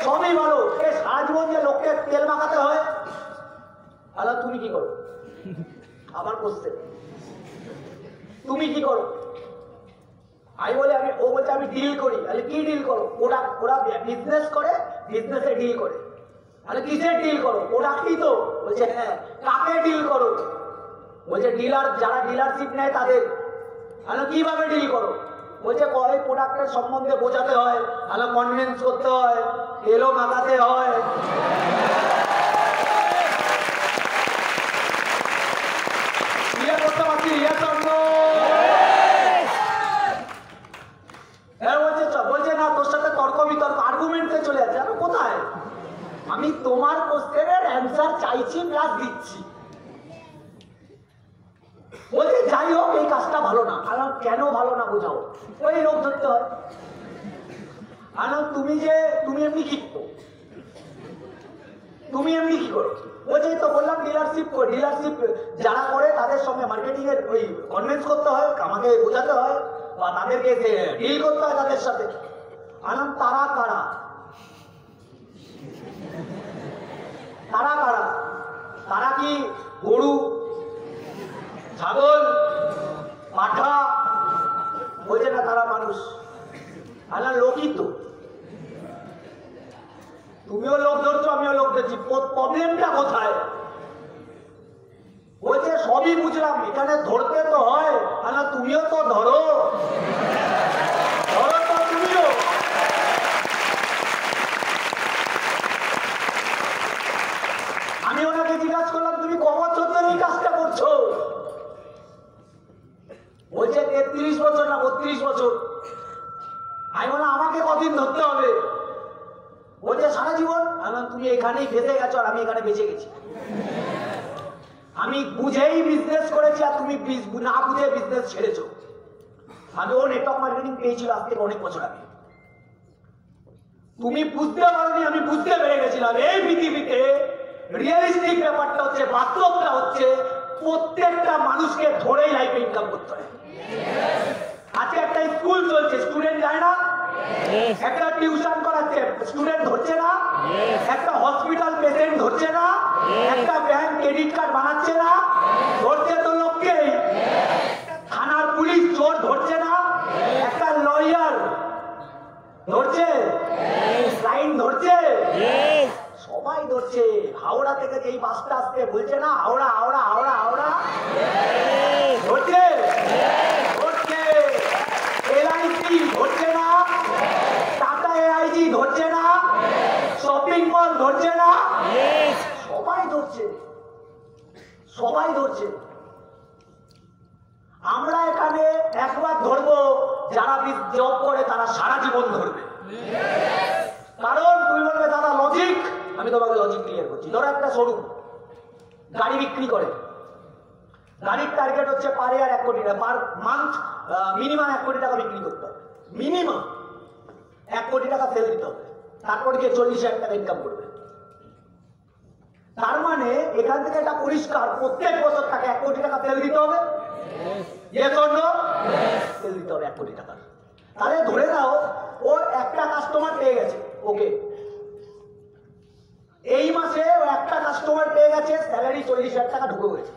সবই ভালো, সারা জীবন যে লোককে তেল মাখাতে হয়। আলা তুমি কি করো? আবার বসছে তুমি কি করো? আমি বলি ও বলছে আমি ডিল করি। তাহলে কি ডিল করো? ওরা বিজনেস করে, বিজনেসে ডিল করে। তাহলে কিসের ডিল করো? প্রোডাক্টই তো। বলছে হ্যাঁ। কাকে ডিল করো? বলছে ডিলার, যারা ডিলারশিপ নেয় তাদের। তাহলে কিভাবে ডিল করো? বলছে পরে প্রোডাক্টের সম্বন্ধে বোঝাতে হয়, তাহলে কনভিন্স করতে হয়, তেলও মাখাতে হয়। ইয়ে করতে পারছি, বলছে না তোর সাথে তর্ক বিতর্ক আর্গুমেন্টে চলে যাচ্ছে। আমি কোথায়? আমি তোমার কোশ্চেনের অ্যান্সার চাইছি প্লাস দিচ্ছি। বলছে যাই হোক এই কাজটা ভালো না। আর কেন ভালো না বোঝাও। ওই রোগ ধরতে হয়। আর তুমি এমনি কি করো? তুমি এমনি কি করো? বলছে তো বললাম ডিলারশিপ যারা করে তাদের সঙ্গে মার্কেটিং এর ওই কনভিন্স করতে হয়, আমাকে বোঝাতে হয়, বা তাদেরকে ডিল করতে হয় তাদের সাথে। আনাম তারা কারা? তারা কারা? তারা কি গরু, ছাগল, পাঠা? বলছে না তারা মানুষ। আনা লোকই তো। তুমিও লোক ধরছো, আমিও লোক ধরছি। প্রবলেমটা কোথায়? বলছে সবই বুঝলাম, এখানে ধরতে তো হয়। আনা তুমিও তো ধরো, ধরো তো তুমিও। আমি ওনাকে জিজ্ঞাসা করলাম তুমি ক বছর ধরে এই কাজটা করছো? বলছে 33 বছর না 32 বছর। আমি বললাম আমাকে কদিন ধরতে হবে? বলছে সারা জীবন। তুমি এখানেই ফেসে গেছো আর আমি এখানে বেঁচে গেছি। আমি বুঝেই বিজনেস করেছি আর তুমি না বুঝে বিজনেস ছেড়েছো। আমি ও নেটওয়ার্ক মার্কেটিং পেয়েছিল আজ থেকে অনেক বছর আগে। তুমি বুঝতে পারোনি, আমি বুঝতে পেরে গেছিলাম। এই পৃথিবীতে রিয়েলিস্টিক ব্যাপারটা হচ্ছে, বাস্তবটা হচ্ছে প্রত্যেকটা মানুষকে ধরেই লাইফে ইনকাম করতে হয়। আজকে একটা স্কুল চলছে, স্টুডেন্ট যায় না। একটা টিউশন করাচ্ছে, স্টুডেন্ট ধরছে না। একটা হসপিটাল পেশেন্ট ধরছে না। একটা ব্যাংক ক্রেডিট কার্ড বানাচ্ছে না। ধরছে তো লোককেই। থানার পুলিশ চোর ধরছে না। একটা লয়ার ধরছে, লাইন ধরছে, সবাই ধরছে। হাওড়া থেকে যেই বাসটা আসছে বলছে না হাওড়া হাওড়া হাওড়া হাওড়া, ধরছে ধরছে। এলআইসি ধরছে না, টাটা এআইজি ধরছে না, শপিং মল ধরছে না, সবাই ধরছে, সবাই ধরছে। আমরা এখানে একবার ধরবো, যারা জব করে তারা সারা জীবন ধরবে। কারণ তুমি বলবে দাদা লজিক, আমি তোমাকে লজিক ক্লিয়ার করছি। ধরো একটা শোরুম গাড়ি বিক্রি করে, গাড়ির টার্গেট হচ্ছে পার ইয়ার 1 কোটি টাকা, পার মান্থ মিনিমাম 1 কোটি টাকা বিক্রি করতে হবে। মিনিমাম 1 কোটি টাকা সেল দিতে হবে, তারপর গিয়ে 40,000 টাকা ইনকাম করবে। তার মানে এখান থেকে এটা পরিষ্কার, প্রত্যেক বছর তাকে 1 কোটি টাকা সেল দিতে হবে। সেল দিতে হবে 1 কোটি টাকা। তাহলে ধরে নাও ও একটা কাস্টমার পেয়ে গেছে, ওকে এই মাসে ও একটা কাস্টমার পেয়ে গেছে, স্যালারি 40,000 টাকা ঢুকে গেছে।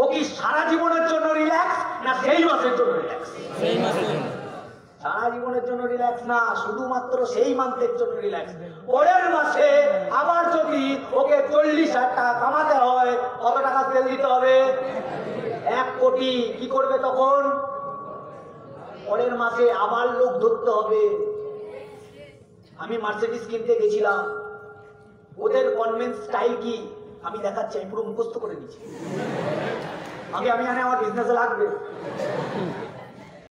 ও কি সারা জীবনের জন্য রিল্যাক্স না সেই মাসের জন্য রিল্যাক্স? সেই মাসের জন্য। সারা জীবনের জন্য রিল্যাক্স না, শুধুমাত্র সেই মান্থের জন্য রিল্যাক্স। পরের মাসে আবার যদি ওকে 40,000 টাকা কামাতে হয়, কত টাকা সেল দিতে হবে? 1 কোটি। কি করবে তখন? পরের মাসে আবার লোক ধরতে হবে। আমি মার্সিডিজ কিনতে গেছিলাম, ওদের কনভেন্স স্টাইল কি আমি দেখাচ্ছি, আমি পুরো মুখস্থ করে নিচ্ছি। আমি আমার বিজনেসে লাগবে।